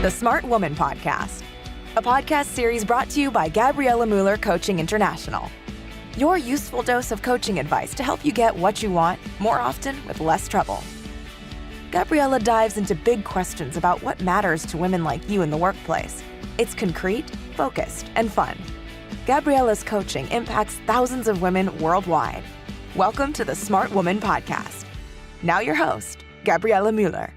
the Smart Woman Podcast, a podcast series brought to you by Gabriela Mueller Coaching International. Your useful dose of coaching advice to help you get what you want more often with less trouble. Gabriela dives into big questions about what matters to women like you in the workplace. It's concrete, focused, and fun. Gabriela's coaching impacts thousands of women worldwide. Welcome to the Smart Woman Podcast. Now your host, Gabriela Mueller.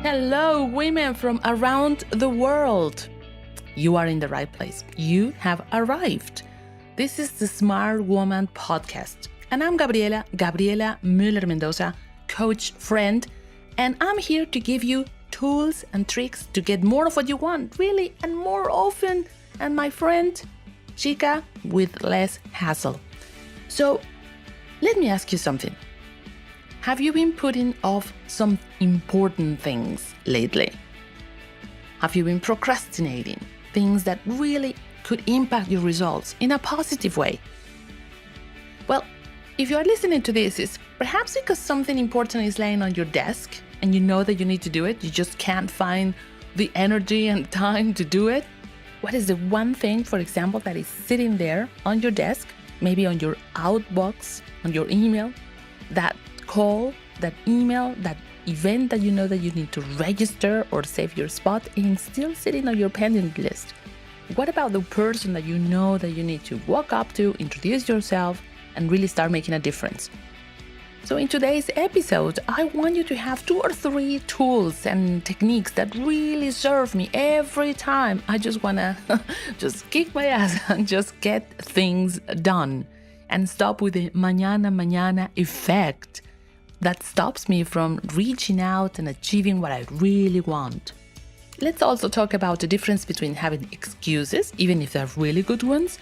Hello, women from around the world. You are in the right place. You have arrived. This is the Smart Woman Podcast. And I'm Gabriela Mueller Mendoza, coach, friend. And I'm here to give you tools and tricks to get more of what you want, really, and more often. And my friend, chica, with less hassle. So let me ask you something. Have you been putting off some important things lately? Have you been procrastinating things that really could impact your results in a positive way? Well, if you are listening to this, it's perhaps because something important is laying on your desk and you know that you need to do it. You just can't find the energy and time to do it. What is the one thing, for example, that is sitting there on your desk, maybe on your outbox, on your email, that call, that email, that event that you know that you need to register or save your spot and still sitting on your pending list? What about the person that you know that you need to walk up to, introduce yourself, and really start making a difference? So in today's episode, I want you to have 2 or 3 tools and techniques that really serve me every time I just want to just kick my ass and just get things done and stop with the mañana effect that stops me from reaching out and achieving what I really want. Let's also talk about the difference between having excuses, even if they're really good ones,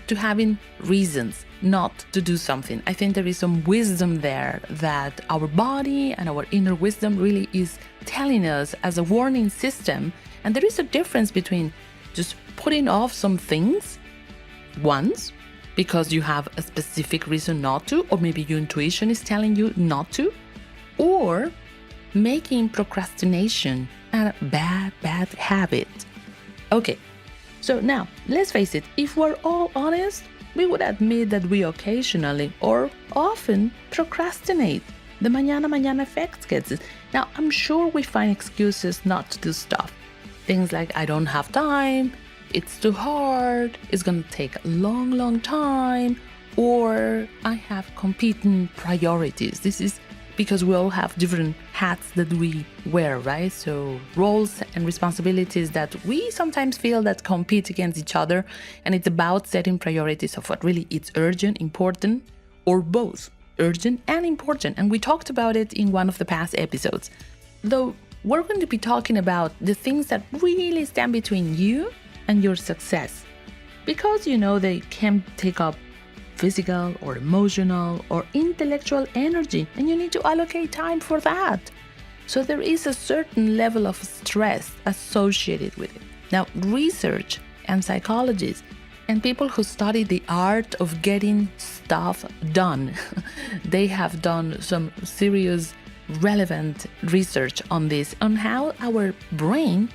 to having reasons not to do something. I think there is some wisdom there that our body and our inner wisdom really is telling us as a warning system. And there is a difference between just putting off some things once because you have a specific reason not to, or maybe your intuition is telling you not to, or making procrastination a bad habit. Okay. So now, let's face it, if we're all honest, we would admit that we occasionally or often procrastinate. The mañana effect gets it. Now, I'm sure we find excuses not to do stuff. Things like, I don't have time, it's too hard, it's going to take a long time, or I have competing priorities. This is because we all have different hats that we wear, right? So roles and responsibilities that we sometimes feel that compete against each other. And it's about setting priorities of what really is urgent, important, or both urgent and important. And we talked about it in one of the past episodes. Though we're going to be talking about the things that really stand between you and your success. Because, you know, they can take up physical or emotional or intellectual energy, and you need to allocate time for that. So there is a certain level of stress associated with it. Now, research and psychologists and people who study the art of getting stuff done, they have done some serious, relevant research on this, on how our brain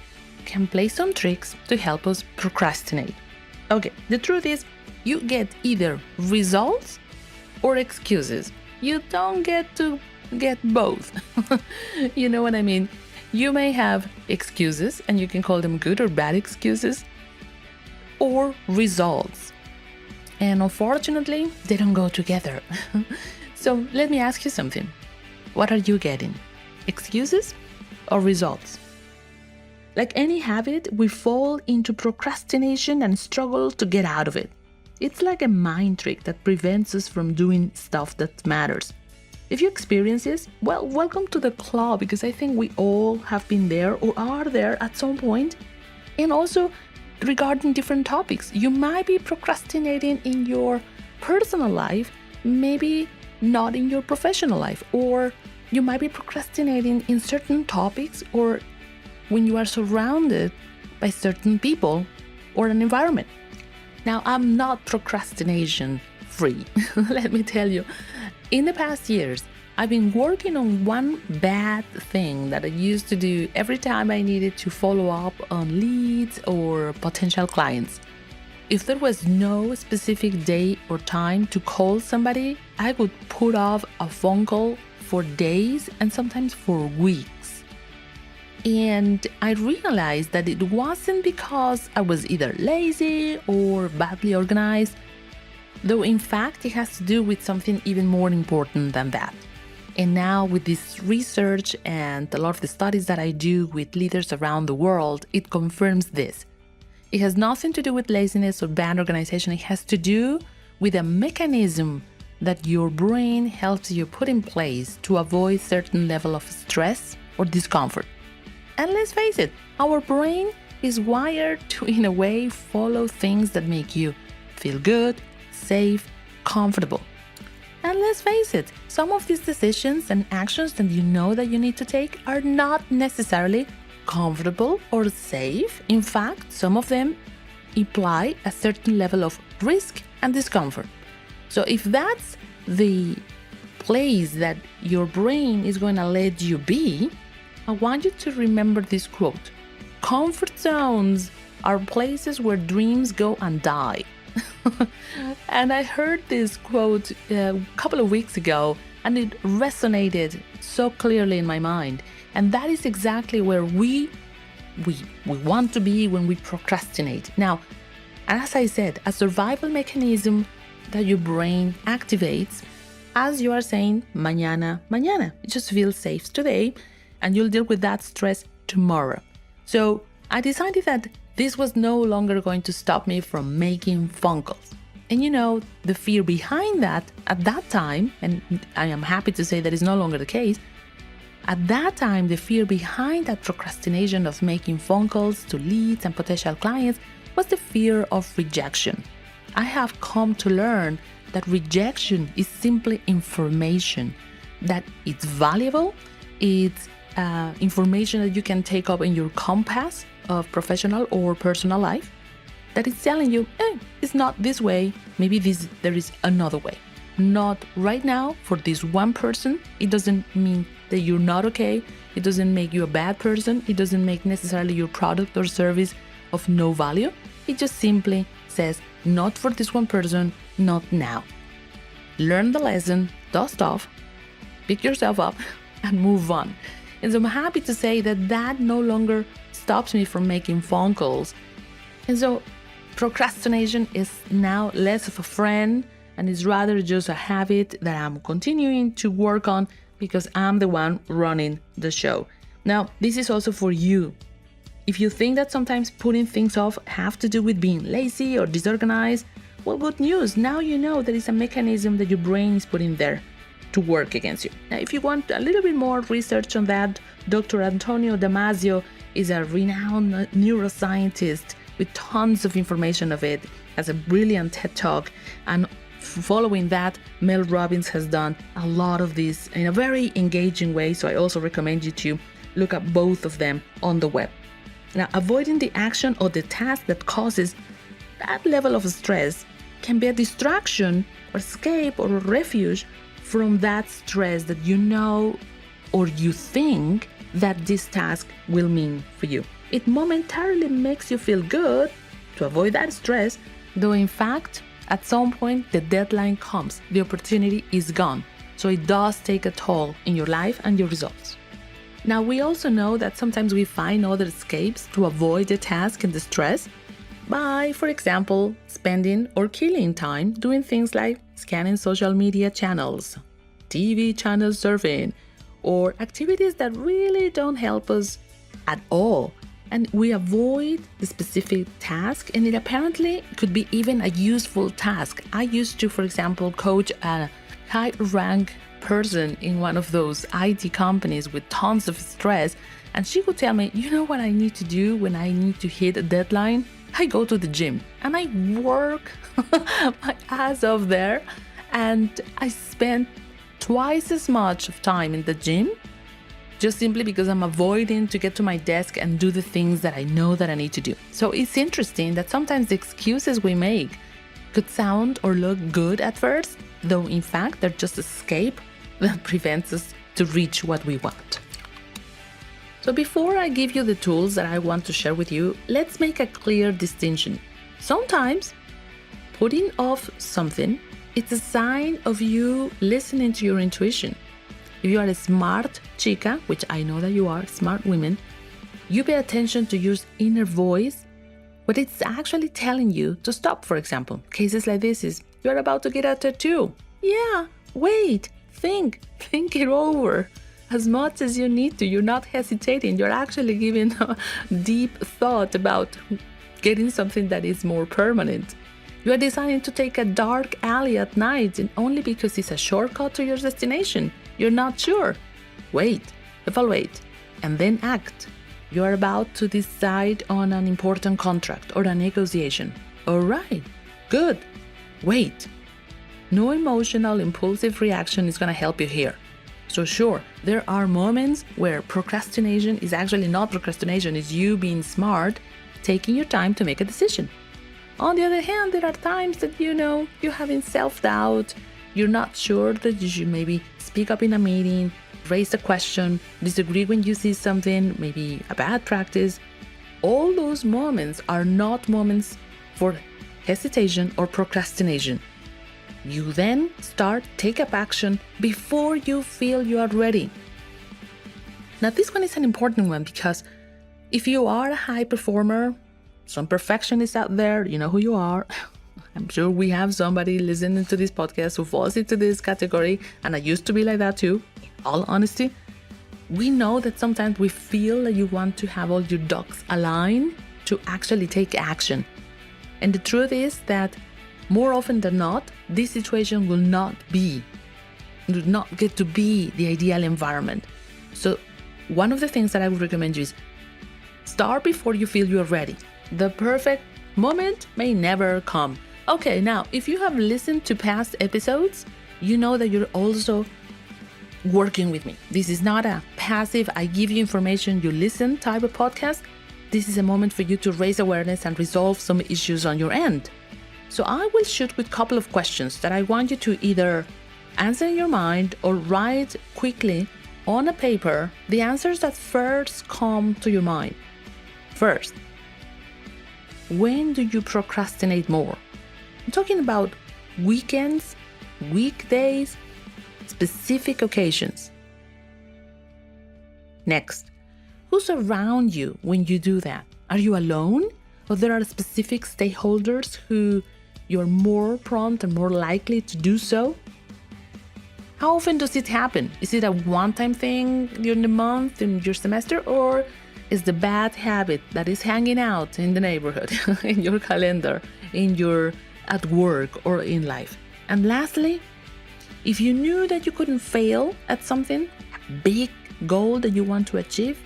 can play some tricks to help us procrastinate. Okay, the truth is, you get either results or excuses. You don't get to get both. You know what I mean? You may have excuses, and you can call them good or bad excuses, or results. And unfortunately, they don't go together. So let me ask you something. What are you getting? Excuses or results? Like any habit, we fall into procrastination and struggle to get out of it. It's like a mind trick that prevents us from doing stuff that matters. If you experience this, well, welcome to the club, because I think we all have been there or are there at some point. And also, regarding different topics, you might be procrastinating in your personal life, maybe not in your professional life, or you might be procrastinating in certain topics or when you are surrounded by certain people or an environment. Now, I'm not procrastination free. Let me tell you, in the past years, I've been working on one bad thing that I used to do every time I needed to follow up on leads or potential clients. If there was no specific day or time to call somebody, I would put off a phone call for days and sometimes for weeks. And I realized that it wasn't because I was either lazy or badly organized, though in fact it has to do with something even more important than that. And now with this research and a lot of the studies that I do with leaders around the world, it confirms this. It has nothing to do with laziness or bad organization. It has to do with a mechanism that your brain helps you put in place to avoid certain level of stress or discomfort. And let's face it, our brain is wired to, in a way, follow things that make you feel good, safe, comfortable. And let's face it, some of these decisions and actions that you know that you need to take are not necessarily comfortable or safe. In fact, some of them imply a certain level of risk and discomfort. So if that's the place that your brain is going to let you be, I want you to remember this quote. Comfort zones are places where dreams go and die. And I heard this quote a couple of weeks ago, and it resonated so clearly in my mind. And that is exactly where we want to be when we procrastinate. Now, as I said, a survival mechanism that your brain activates as you are saying, mañana, mañana. You just feel safe today, and you'll deal with that stress tomorrow. So I decided that this was no longer going to stop me from making phone calls. And you know, the fear behind that at that time, and I am happy to say that is no longer the case, at that time, the fear behind that procrastination of making phone calls to leads and potential clients was the fear of rejection. I have come to learn that rejection is simply information, that it's valuable, it's information that you can take up in your compass of professional or personal life, that is telling you, it's not this way, maybe there is another way. Not right now for this one person. It doesn't mean that you're not okay. It doesn't make you a bad person. It doesn't make necessarily your product or service of no value. It just simply says, not for this one person, not now. Learn the lesson, dust off, pick yourself up, and move on. And so I'm happy to say that that no longer stops me from making phone calls. And so procrastination is now less of a friend and is rather just a habit that I'm continuing to work on because I'm the one running the show. Now, this is also for you. If you think that sometimes putting things off have to do with being lazy or disorganized, well, good news. Now you know there is a mechanism that your brain is putting there to work against you. Now, if you want a little bit more research on that, Dr. Antonio Damasio is a renowned neuroscientist with tons of information of it, has a brilliant TED Talk, and following that, Mel Robbins has done a lot of this in a very engaging way, so I also recommend you to look at both of them on the web. Now, avoiding the action or the task that causes that level of stress can be a distraction or escape or a refuge from that stress that you know or you think that this task will mean for you. It momentarily makes you feel good to avoid that stress, though in fact, at some point the deadline comes, the opportunity is gone. So it does take a toll in your life and your results. Now, we also know that sometimes we find other escapes to avoid the task and the stress by, for example, spending or killing time doing things like scanning social media channels, TV channel surfing, or activities that really don't help us at all. And we avoid the specific task, and it apparently could be even a useful task. I used to, for example, coach a high-rank person in one of those IT companies with tons of stress, and she would tell me, you know what I need to do when I need to hit a deadline? I go to the gym and I work my ass off there, and I spend twice as much of time in the gym just simply because I'm avoiding to get to my desk and do the things that I know that I need to do. So it's interesting that sometimes the excuses we make could sound or look good at first, though in fact they're just escape that prevents us to reach what we want. So before I give you the tools that I want to share with you, let's make a clear distinction. Sometimes putting off something, it's a sign of you listening to your intuition. If you are a smart chica, which I know that you are, smart women, you pay attention to your inner voice, but it's actually telling you to stop. For example, cases like this is, you're about to get a tattoo. Yeah, wait, think it over. As much as you need to, you're not hesitating. You're actually giving a deep thought about getting something that is more permanent. You are deciding to take a dark alley at night and only because it's a shortcut to your destination. You're not sure. Wait, evaluate, and then act. You are about to decide on an important contract or a negotiation. All right, good. Wait. No emotional, impulsive reaction is going to help you here. So sure, there are moments where procrastination is actually not procrastination, it's you being smart, taking your time to make a decision. On the other hand, there are times that you're having self-doubt, you're not sure that you should maybe speak up in a meeting, raise a question, disagree when you see something, maybe a bad practice. All those moments are not moments for hesitation or procrastination. You then take up action before you feel you are ready. Now, this one is an important one because if you are a high performer, some perfectionists out there, you know who you are. I'm sure we have somebody listening to this podcast who falls into this category, and I used to be like that too, in all honesty. We know that sometimes we feel that you want to have all your ducks aligned to actually take action. And the truth is that more often than not, this situation will not get to be the ideal environment. So one of the things that I would recommend you is start before you feel you're ready. The perfect moment may never come. Okay, now, if you have listened to past episodes, you know that you're also working with me. This is not a passive, I give you information, you listen type of podcast. This is a moment for you to raise awareness and resolve some issues on your end. So I will shoot with a couple of questions that I want you to either answer in your mind or write quickly on a paper the answers that first come to your mind. First, when do you procrastinate more? I'm talking about weekends, weekdays, specific occasions. Next, who's around you when you do that? Are you alone? Or there are specific stakeholders who you're more prompt and more likely to do so? How often does it happen? Is it a one-time thing during the month, in your semester, or is the bad habit that is hanging out in the neighborhood, in your calendar, at work or in life? And lastly, if you knew that you couldn't fail at something, a big goal that you want to achieve,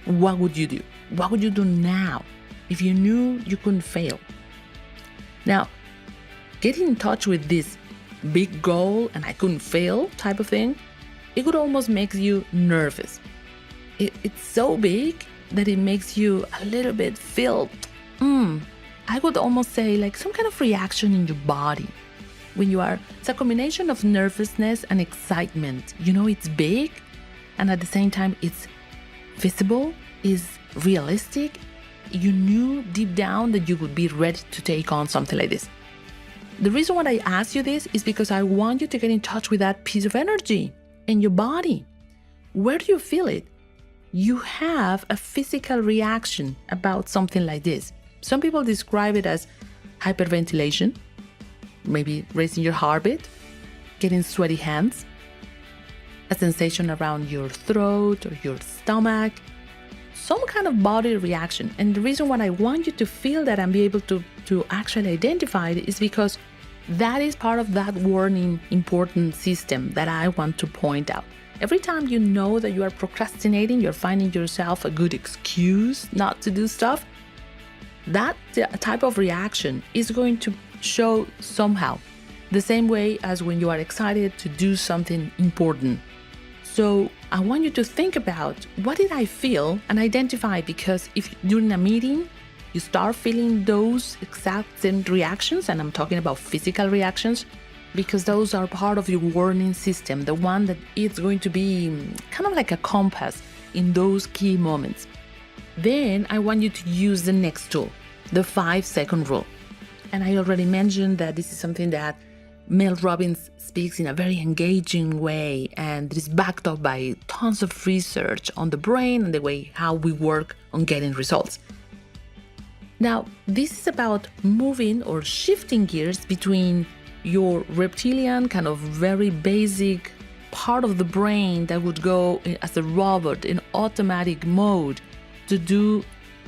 what would you do? What would you do now if you knew you couldn't fail? Now, getting in touch with this big goal and I couldn't fail type of thing, it could almost make you nervous. It's so big that it makes you a little bit feel, I would almost say like some kind of reaction in your body. It's a combination of nervousness and excitement. It's big and at the same time it's visible, is realistic. You knew deep down that you would be ready to take on something like this. The reason why I ask you this is because I want you to get in touch with that piece of energy in your body. Where do you feel it? You have a physical reaction about something like this. Some people describe it as hyperventilation, maybe raising your heartbeat, getting sweaty hands, a sensation around your throat or your stomach, some kind of body reaction. And the reason why I want you to feel that and be able to actually identify it is because that is part of that warning important system that I want to point out. Every time you know that you are procrastinating, you're finding yourself a good excuse not to do stuff, that type of reaction is going to show somehow, the same way as when you are excited to do something important. So I want you to think about, what did I feel, and identify, because if during a meeting you start feeling those exact same reactions, and I'm talking about physical reactions, because those are part of your warning system, the one that is going to be kind of like a compass in those key moments. Then I want you to use the next tool, the 5-second rule. And I already mentioned that this is something that Mel Robbins speaks in a very engaging way, and it is backed up by tons of research on the brain and the way how we work on getting results. Now, this is about moving or shifting gears between your reptilian, kind of very basic part of the brain that would go as a robot in automatic mode to do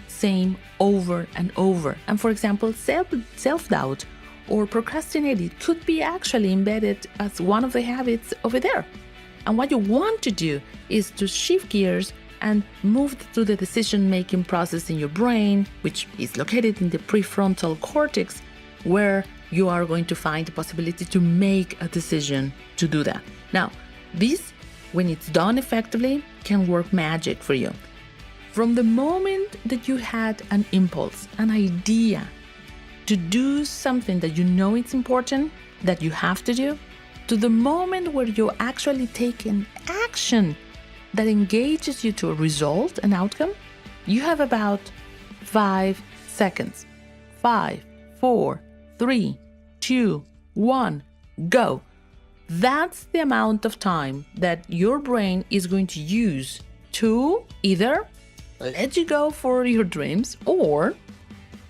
same over and over. And for example, self-doubt or procrastinating could be actually embedded as one of the habits over there. And what you want to do is to shift gears and move through the decision-making process in your brain, which is located in the prefrontal cortex, where you are going to find the possibility to make a decision to do that. Now, this, when it's done effectively, can work magic for you. From the moment that you had an impulse, an idea, to do something that you know it's important, that you have to do, to the moment where you actually take an action that engages you to a result, an outcome, you have about 5 seconds. 5, 4, 3, 2, 1, go. That's the amount of time that your brain is going to use to either let you go for your dreams or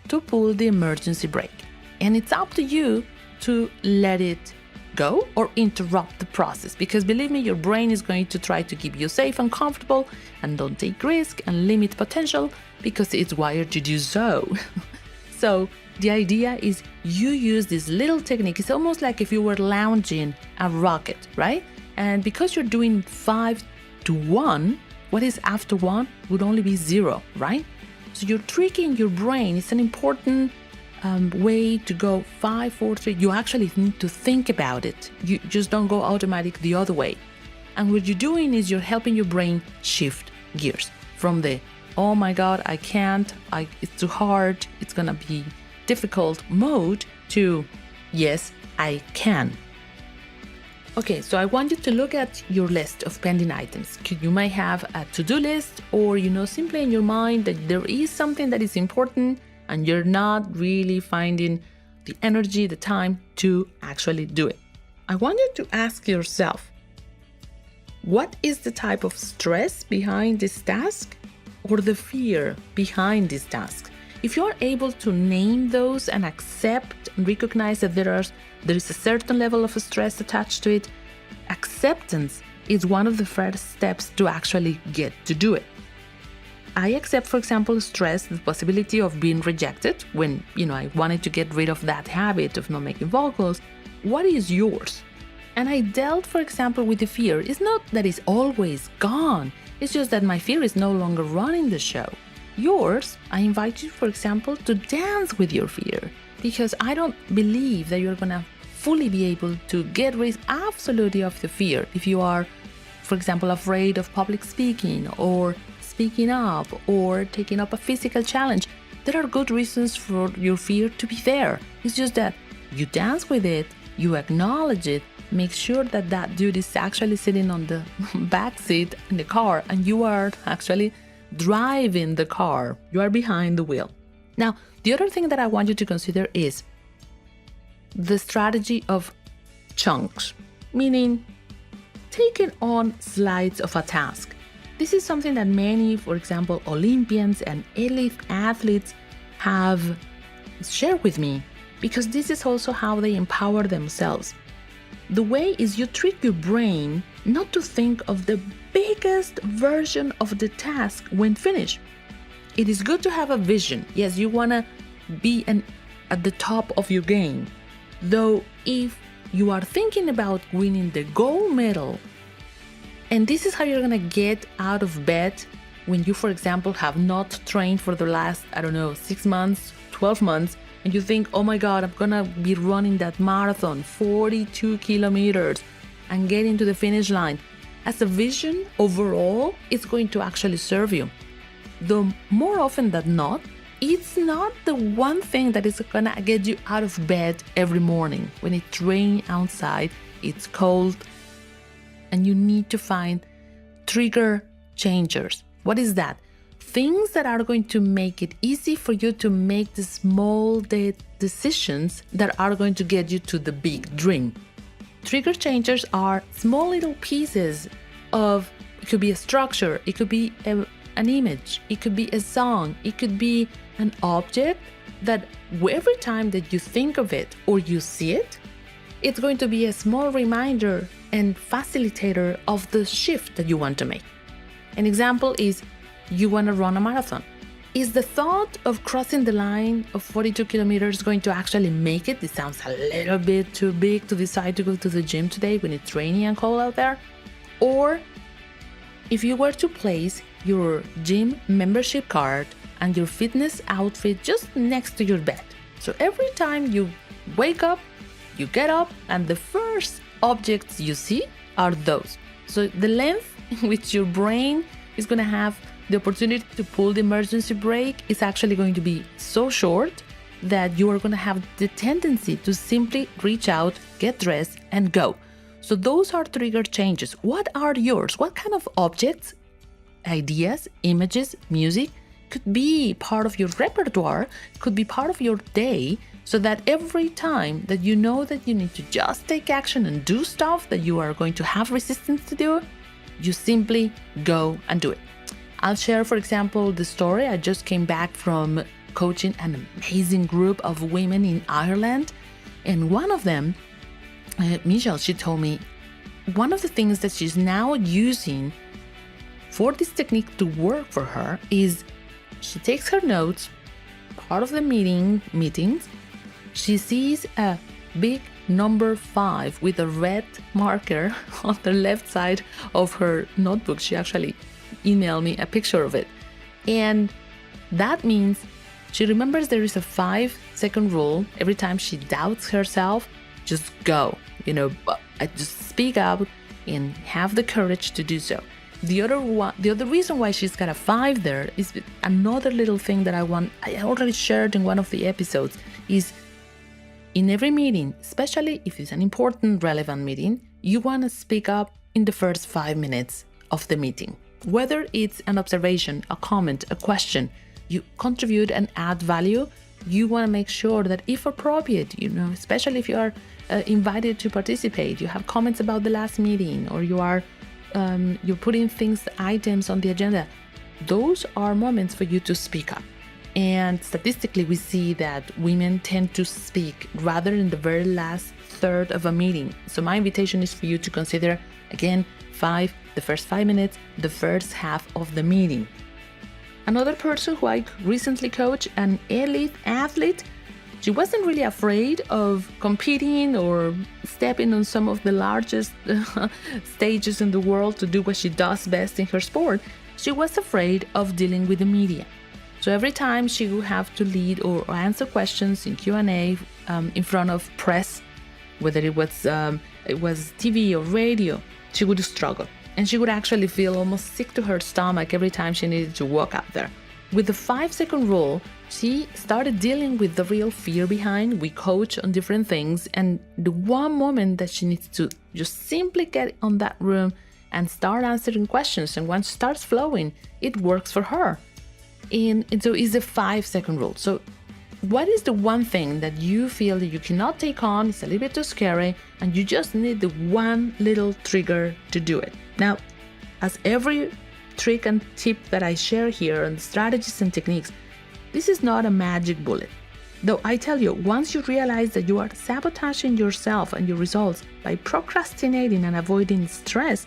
to pull the emergency brake. And it's up to you to let it go or interrupt the process, because believe me, your brain is going to try to keep you safe and comfortable and don't take risk and limit potential because it's wired to do so. So the idea is you use this little technique. It's almost like if you were launching a rocket, right? And because you're doing 5 to 1, what is after 1 would only be 0, right? So you're tricking your brain. It's an important way to go 5, 4, 3. You actually need to think about it. You just don't go automatic the other way. And what you're doing is you're helping your brain shift gears from the, oh my God, I can't, it's too hard, it's gonna be difficult mode to, yes, I can. Okay, so I want you to look at your list of pending items. You might have a to-do list, or simply in your mind that there is something that is important and you're not really finding the energy, the time to actually do it. I want you to ask yourself, what is the type of stress behind this task or the fear behind this task? If you're able to name those and accept and recognize that there is a certain level of stress attached to it, acceptance is one of the first steps to actually get to do it. I accept, for example, stress, the possibility of being rejected when, I wanted to get rid of that habit of not making vocals. What is yours? And I dealt, for example, with the fear. It's not that it's always gone. It's just that my fear is no longer running the show. Yours, I invite you, for example, to dance with your fear, because I don't believe that you're going to fully be able to get rid absolutely of the fear. If you are, for example, afraid of public speaking or speaking up or taking up a physical challenge, there are good reasons for your fear to be there. It's just that you dance with it, you acknowledge it, make sure that that dude is actually sitting on the back seat in the car and you are actually driving the car. You are behind the wheel. Now, the other thing that I want you to consider is the strategy of chunks, meaning taking on slides of a task. This is something that many, for example, Olympians and elite athletes have shared with me, because this is also how they empower themselves. The way is you trick your brain not to think of the biggest version of the task when finished. It is good to have a vision. Yes, you want to be at the top of your game. Though if you are thinking about winning the gold medal, and this is how you're going to get out of bed when you, for example, have not trained for the last, 6 months, 12 months, and you think, oh my God, I'm going to be running that marathon, 42 kilometers, and getting to the finish line. As a vision overall, it's going to actually serve you. Though more often than not, it's not the one thing that is gonna get you out of bed every morning when it's raining outside, it's cold, and you need to find trigger changers. What is that? Things that are going to make it easy for you to make the small decisions that are going to get you to the big dream. Trigger changers are small little pieces of, it could be a structure, it could be an image, it could be a song, it could be an object that every time that you think of it or you see it, it's going to be a small reminder and facilitator of the shift that you want to make. An example is you want to run a marathon. Is the thought of crossing the line of 42 kilometers going to actually make it? This sounds a little bit too big to decide to go to the gym today when it's rainy and cold out there. Or if you were to place your gym membership card and your fitness outfit just next to your bed. So every time you wake up, you get up, and the first objects you see are those. So the length in which your brain is going to have the opportunity to pull the emergency brake is actually going to be so short that you are going to have the tendency to simply reach out, get dressed, and go. So those are trigger changes. What are yours? What kind of objects, ideas, images, music could be part of your repertoire, could be part of your day, so that every time that you know that you need to just take action and do stuff that you are going to have resistance to do, you simply go and do it. I'll share, for example, the story. I just came back from coaching an amazing group of women in Ireland. And one of them, Michelle, she told me one of the things that she's now using for this technique to work for her is she takes her notes, part of the meetings, she sees a big number 5 with a red marker on the left side of her notebook. She actually emailed me a picture of it. And that means she remembers there is a 5-second rule. Every time she doubts herself, just go, just speak out and have the courage to do so. The other reason why she's got a 5 there is another little thing that I already shared in one of the episodes is in every meeting, especially if it's an important, relevant meeting, you want to speak up in the first 5 minutes of the meeting. Whether it's an observation, a comment, a question, you contribute and add value, you want to make sure that if appropriate, especially if you are invited to participate, you have comments about the last meeting, or you're putting items on the agenda, those are moments for you to speak up. And statistically, we see that women tend to speak rather in the very last third of a meeting. So my invitation is for you to consider, again, the first 5 minutes, the first half of the meeting. Another person who I recently coached, an elite athlete, she wasn't really afraid of competing or stepping on some of the largest stages in the world to do what she does best in her sport. She was afraid of dealing with the media. So every time she would have to lead or answer questions in Q&A in front of press, whether it was TV or radio, she would struggle. And she would actually feel almost sick to her stomach every time she needed to walk out there. With the 5-second rule, she started dealing with the real fear behind. We coach on different things, and the one moment that she needs to just simply get on that room and start answering questions, and once it starts flowing, it works for her. And so it's a 5-second rule. So what is the one thing that you feel that you cannot take on, it's a little bit too scary, and you just need the one little trigger to do it? Now, as every trick and tip that I share here on strategies and techniques, this is not a magic bullet. Though I tell you, once you realize that you are sabotaging yourself and your results by procrastinating and avoiding stress,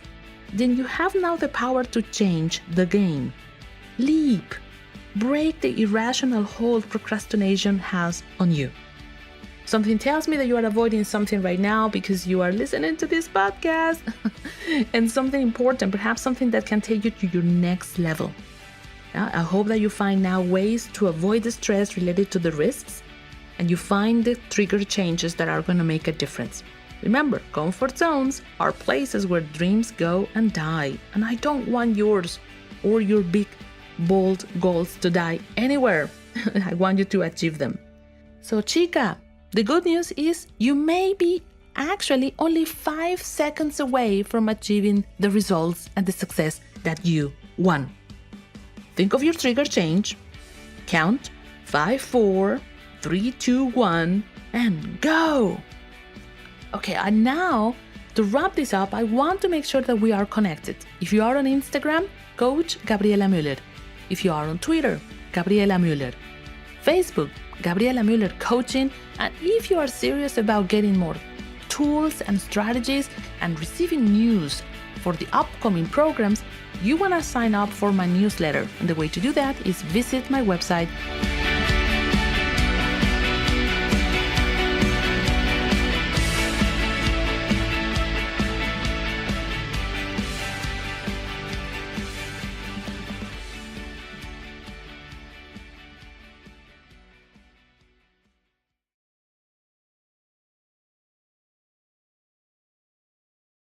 then you have now the power to change the game. Leap. Break the irrational hold procrastination has on you. Something tells me that you are avoiding something right now because you are listening to this podcast and something important, perhaps something that can take you to your next level. I hope that you find now ways to avoid the stress related to the risks, and you find the trigger changes that are going to make a difference. Remember, comfort zones are places where dreams go and die, and I don't want yours or your big, bold goals to die anywhere. I want you to achieve them. So, chica, the good news is you may be actually only 5 seconds away from achieving the results and the success that you want. Think of your trigger change. Count 5, 4, 3, 2, 1, and go. Okay, and now to wrap this up, I want to make sure that we are connected. If you are on Instagram, Coach Gabriela Mueller. If you are on Twitter, Gabriela Mueller. Facebook, Gabriela Mueller Coaching. And if you are serious about getting more tools and strategies and receiving news for the upcoming programs, you want to sign up for my newsletter. And the way to do that is visit my website,